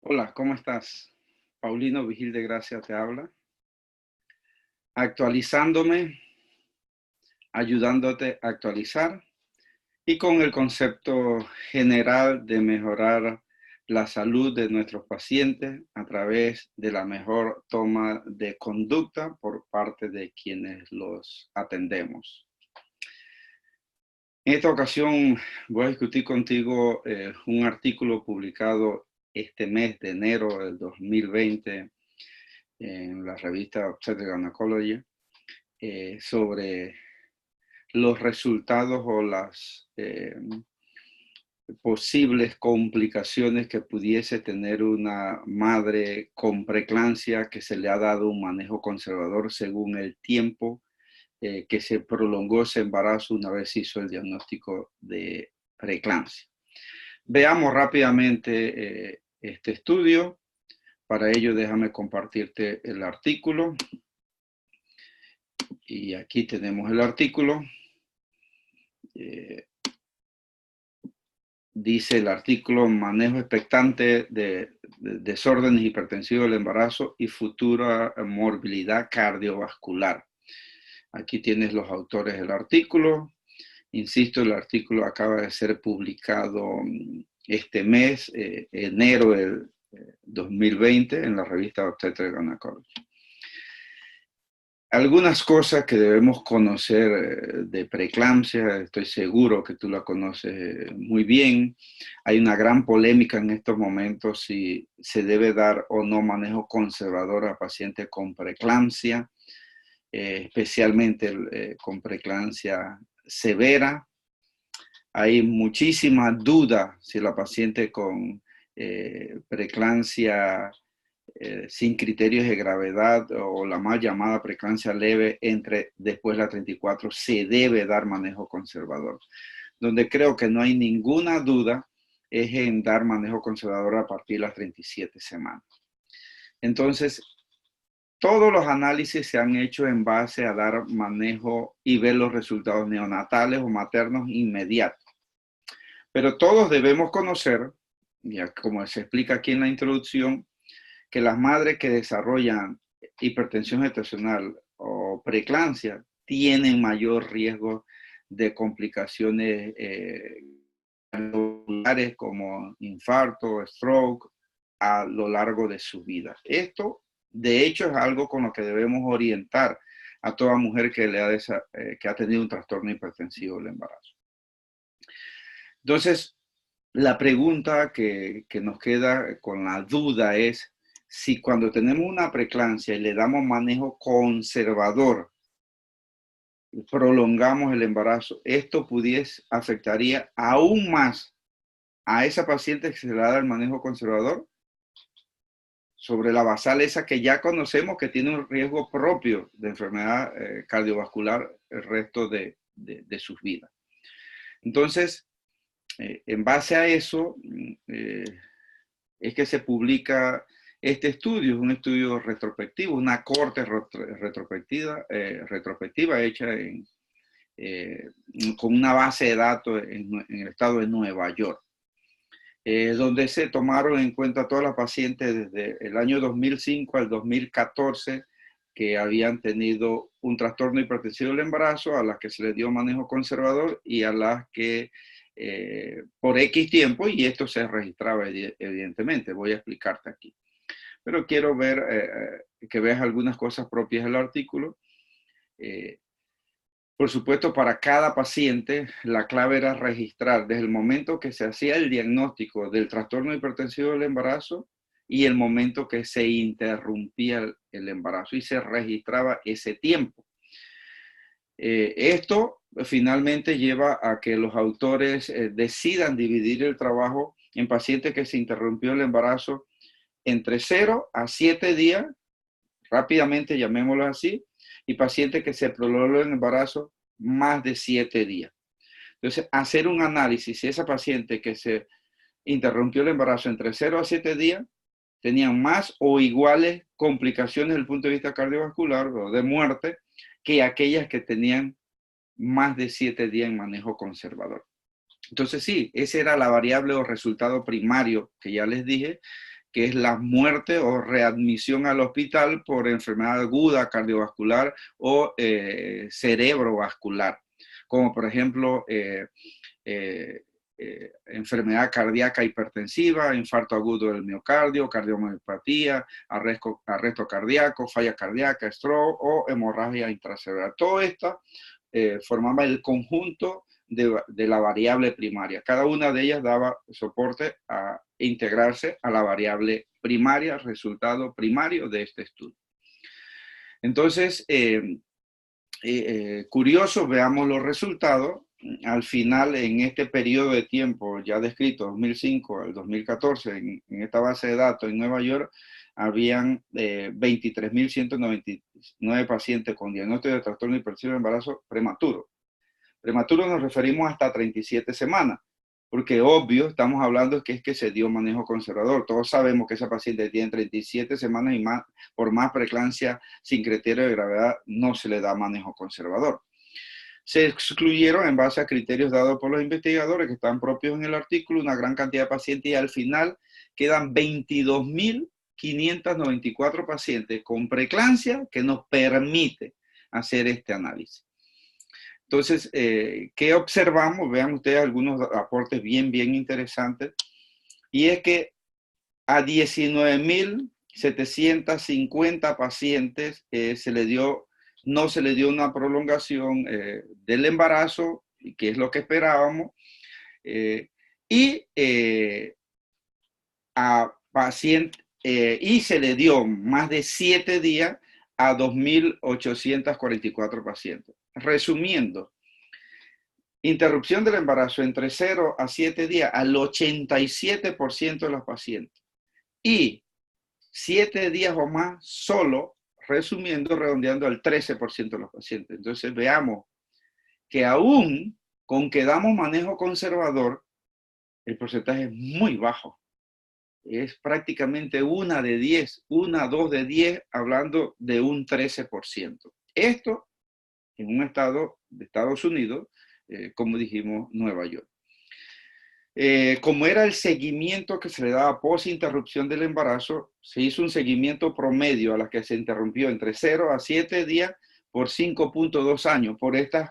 Hola, ¿cómo estás? Paulino Vigil de Gracia te habla, actualizándome, ayudándote a actualizar y con el concepto general de mejorar la salud de nuestros pacientes a través de la mejor toma de conducta por parte de quienes los atendemos. En esta ocasión voy a discutir contigo un artículo publicado este mes de enero del 2020 en la revista Obstetric Gynecology sobre los resultados o las posibles complicaciones que pudiese tener una madre con preeclampsia que se le ha dado un manejo conservador según el tiempo que se prolongó ese embarazo una vez hizo el diagnóstico de preeclampsia. Veamos rápidamente este estudio. Para ello, déjame compartirte el artículo. Y aquí tenemos el artículo. Dice el artículo: manejo expectante de desórdenes hipertensivos del embarazo y futura morbilidad cardiovascular. Aquí tienes los autores del artículo. Insisto, el artículo acaba de ser publicado este mes, enero del 2020, en la revista Obstetric Gynecology. Algunas cosas que debemos conocer de preeclampsia, estoy seguro que tú la conoces muy bien. Hay una gran polémica en estos momentos si se debe dar o no manejo conservador a pacientes con preeclampsia, especialmente con preeclampsia severa. Hay muchísima duda si la paciente con preeclampsia sin criterios de gravedad o la mal llamada preeclampsia leve después de la 34 se debe dar manejo conservador. Donde creo que no hay ninguna duda es en dar manejo conservador a partir de las 37 semanas. Entonces, todos los análisis se han hecho en base a dar manejo y ver los resultados neonatales o maternos inmediatos. Pero todos debemos conocer, ya como se explica aquí en la introducción, que las madres que desarrollan hipertensión gestacional o preeclampsia tienen mayor riesgo de complicaciones como infarto, stroke, a lo largo de su vida. Esto, de hecho, es algo con lo que debemos orientar a toda mujer que ha tenido un trastorno hipertensivo del embarazo. Entonces, la pregunta que nos queda con la duda es si cuando tenemos una preeclampsia y le damos manejo conservador, prolongamos el embarazo, esto afectaría aún más a esa paciente que se le da el manejo conservador sobre la basal esa que ya conocemos que tiene un riesgo propio de enfermedad cardiovascular el resto de sus vidas. Entonces, en base a eso, es que se publica este estudio. Es un estudio retrospectivo, una corte retrospectiva hecha con una base de datos en el estado de Nueva York, donde se tomaron en cuenta todas las pacientes desde el año 2005 al 2014 que habían tenido un trastorno hipertensivo del embarazo, a las que se les dio manejo conservador y a las que por X tiempo, y esto se registraba evidentemente, voy a explicarte aquí. Pero quiero ver que veas algunas cosas propias del artículo. Por supuesto, para cada paciente, la clave era registrar desde el momento que se hacía el diagnóstico del trastorno hipertensivo del embarazo y el momento que se interrumpía el embarazo, y se registraba ese tiempo. Esto finalmente lleva a que los autores decidan dividir el trabajo en pacientes que se interrumpió el embarazo entre 0 a 7 días, rápidamente llamémoslo así, y pacientes que se prolongó el embarazo más de 7 días. Entonces, hacer un análisis si esa paciente que se interrumpió el embarazo entre 0 a 7 días tenían más o iguales complicaciones desde el punto de vista cardiovascular o de muerte que aquellas que tenían más de 7 días en manejo conservador. Entonces sí, esa era la variable o resultado primario que ya les dije, que es la muerte o readmisión al hospital por enfermedad aguda cardiovascular o cerebrovascular, como por ejemplo enfermedad cardíaca hipertensiva, infarto agudo del miocardio, cardiomiopatía, arresto cardíaco, falla cardíaca, stroke o hemorragia intracerebral. Todo esto formaba el conjunto de la variable primaria. Cada una de ellas daba soporte a integrarse a la variable primaria, resultado primario de este estudio. Entonces, curioso, veamos los resultados. Al final, en este periodo de tiempo ya descrito, 2005 al 2014, en esta base de datos en Nueva York, habían 23.199 pacientes con diagnóstico de trastorno hipertensivo de embarazo prematuro. Prematuro nos referimos hasta 37 semanas, porque obvio, estamos hablando que es que se dio manejo conservador. Todos sabemos que esa paciente tiene 37 semanas y más, por más preeclampsia sin criterio de gravedad, no se le da manejo conservador. Se excluyeron en base a criterios dados por los investigadores que están propios en el artículo una gran cantidad de pacientes y al final quedan 22.594 pacientes con preeclampsia que nos permite hacer este análisis. Entonces, ¿qué observamos? Vean ustedes algunos aportes bien interesantes. Y es que a 19.750 pacientes no se le dio una prolongación del embarazo, que es lo que esperábamos, y se le dio más de 7 días a 2.844 pacientes. Resumiendo, interrupción del embarazo entre 0 a 7 días al 87% de los pacientes. Y 7 días o más solo, resumiendo, redondeando al 13% de los pacientes. Entonces veamos que aún con que damos manejo conservador, el porcentaje es muy bajo. Es prácticamente 1 de 10, 2 de 10, hablando de un 13%. Esto en un estado de Estados Unidos, como dijimos, Nueva York. Como era el seguimiento que se le daba post-interrupción del embarazo, se hizo un seguimiento promedio a la que se interrumpió entre 0 a 7 días por 5.2 años, por estas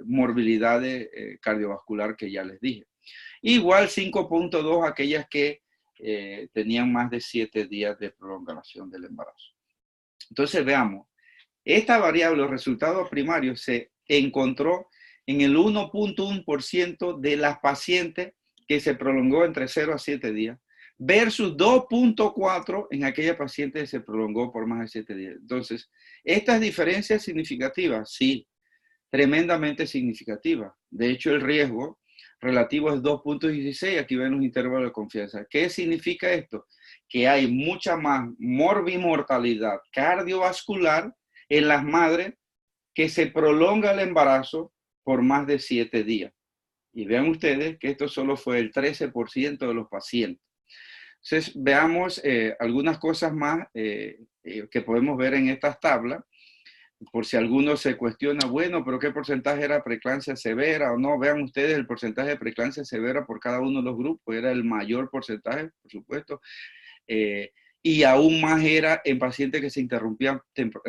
morbilidades cardiovascular que ya les dije. Igual 5.2 aquellas que tenían más de 7 días de prolongación del embarazo. Entonces veamos, esta variable, los resultados primarios, se encontró en el 1.1% de las pacientes que se prolongó entre 0 a 7 días, versus 2.4 en aquella paciente que se prolongó por más de 7 días. Entonces, ¿estas diferencias significativas? Sí, tremendamente significativas. De hecho, el riesgo relativo es 2.16, aquí ven los intervalos de confianza. ¿Qué significa esto? Que hay mucha más morbimortalidad cardiovascular en las madres que se prolonga el embarazo por más de 7 días. Y vean ustedes que esto solo fue el 13% de los pacientes. Entonces, veamos algunas cosas más que podemos ver en estas tablas, por si alguno se cuestiona, bueno, pero ¿qué porcentaje era preeclampsia severa o no? Vean ustedes el porcentaje de preeclampsia severa por cada uno de los grupos, era el mayor porcentaje, por supuesto, y aún más era en pacientes que se interrumpían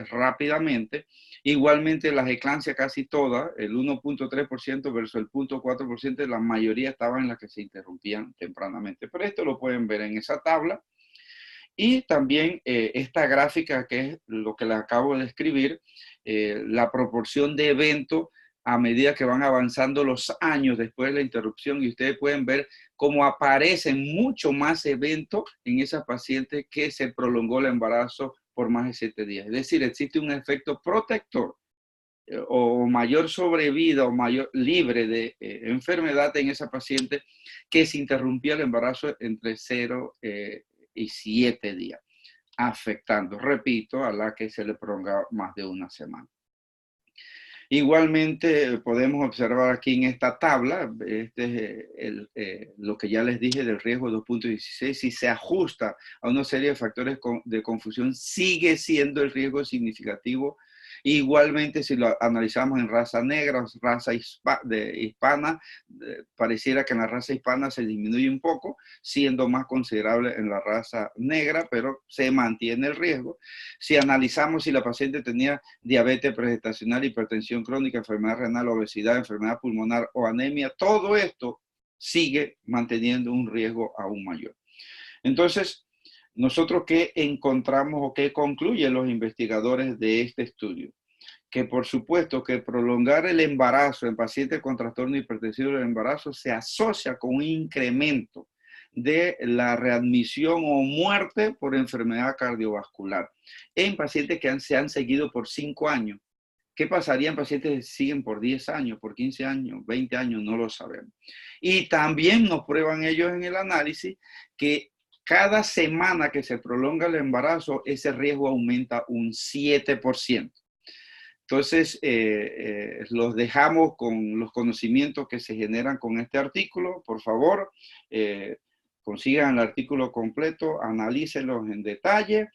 rápidamente. Igualmente las eclampsias casi todas, el 1.3% versus el 0.4%, la mayoría estaban en las que se interrumpían tempranamente. Pero esto lo pueden ver en esa tabla. Y también esta gráfica, que es lo que les acabo de describir, la proporción de eventos a medida que van avanzando los años después de la interrupción, y ustedes pueden ver cómo aparecen mucho más eventos en esas pacientes que se prolongó el embarazo por más de 7 días. Es decir, existe un efecto protector o mayor sobrevida o mayor libre de enfermedad en esa paciente que se interrumpía el embarazo entre 0 y 7 días, afectando, repito, a la que se le prolonga más de una semana. Igualmente podemos observar aquí en esta tabla, este es lo que ya les dije del riesgo 2.16, si se ajusta a una serie de factores de confusión, sigue siendo el riesgo significativo Igualmente, si lo analizamos en raza negra o raza hispana, pareciera que en la raza hispana se disminuye un poco, siendo más considerable en la raza negra, pero se mantiene el riesgo. Si analizamos si la paciente tenía diabetes pregestacional, hipertensión crónica, enfermedad renal, obesidad, enfermedad pulmonar o anemia, todo esto sigue manteniendo un riesgo aún mayor. Entonces, nosotros, ¿qué encontramos o qué concluyen los investigadores de este estudio? Que por supuesto que prolongar el embarazo en pacientes con trastorno hipertensivo del embarazo se asocia con un incremento de la readmisión o muerte por enfermedad cardiovascular en pacientes que se han seguido por 5 años. ¿Qué pasaría en pacientes que siguen por 10 años, por 15 años, 20 años? No lo sabemos. Y también nos prueban ellos en el análisis que cada semana que se prolonga el embarazo, ese riesgo aumenta un 7%. Entonces, los dejamos con los conocimientos que se generan con este artículo. Por favor, consigan el artículo completo, analícenlos en detalle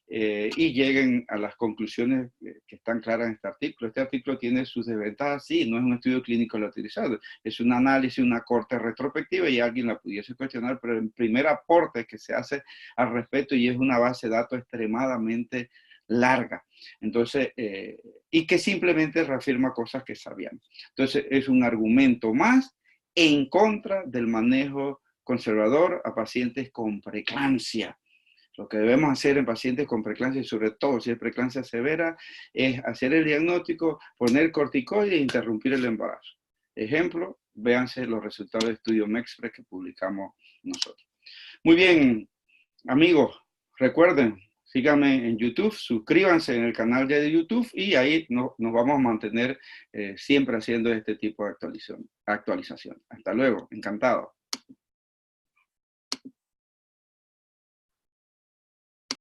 y lleguen a las conclusiones que están claras en este artículo. Este artículo tiene sus desventajas, sí, no es un estudio clínico lo utilizado, es un análisis, una corte retrospectiva y alguien la pudiese cuestionar, pero el primer aporte que se hace al respecto y es una base de datos extremadamente larga. Entonces, y que simplemente reafirma cosas que sabíamos. Entonces, es un argumento más en contra del manejo conservador a pacientes con preeclampsia. Lo que debemos hacer en pacientes con preeclampsia, y sobre todo si es preeclampsia severa, es hacer el diagnóstico, poner corticoides e interrumpir el embarazo. Ejemplo, véanse los resultados del estudio MEXPRES que publicamos nosotros. Muy bien, amigos, recuerden, síganme en YouTube, suscríbanse en el canal de YouTube y ahí nos vamos a mantener siempre haciendo este tipo de actualización. Hasta luego, encantado.